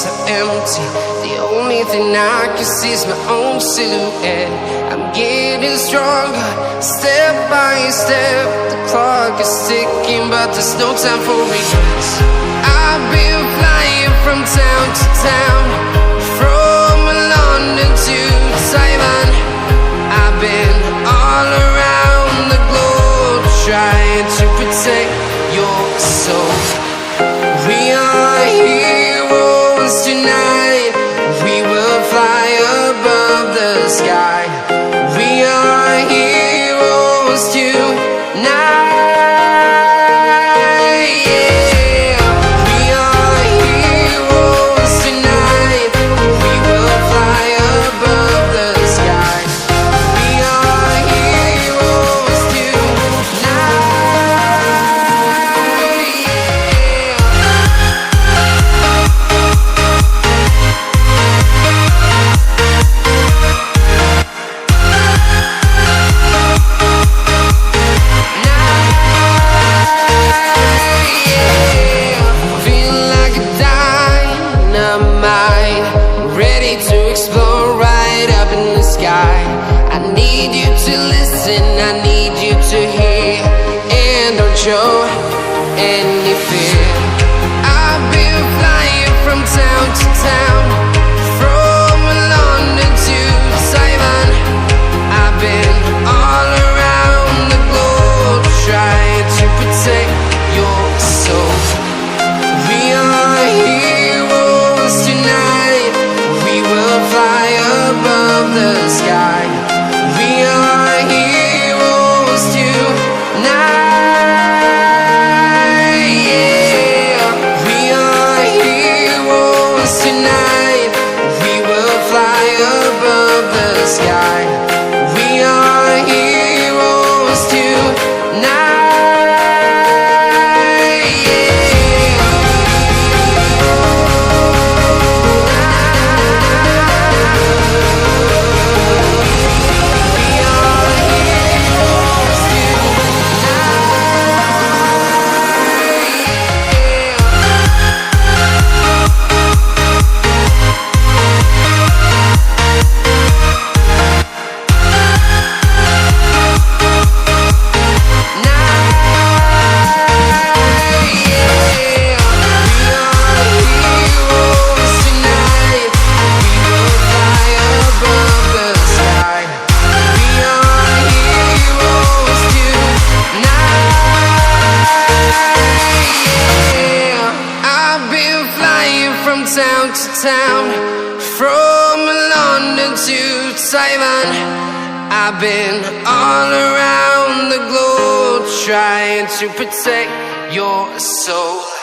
so empty. The only thing I can see is my own silhouette. I'm getting stronger, step by step. The clock is ticking, but there's no time for regrets. I've been flying from town to town, from London to Taiwan. I've been all around the globe, trying to protect your soul. We are heroes tonight. We will fly above the sky. We are heroes tonight. To explore right up in the sky. I need you to listen, I need you to hear, and don't show any fear. I've been flying from town to town, from London to Taiwan. I've been all around the globe, trying to protect your soul. We are heroes tonight. We will fly above the sky. We are heroes tonight. Yeah, we are heroes tonight. We will fly above the sky. We are heroes tonight. Town to town, from London to Taiwan. I've been all around the globe, trying to protect your soul.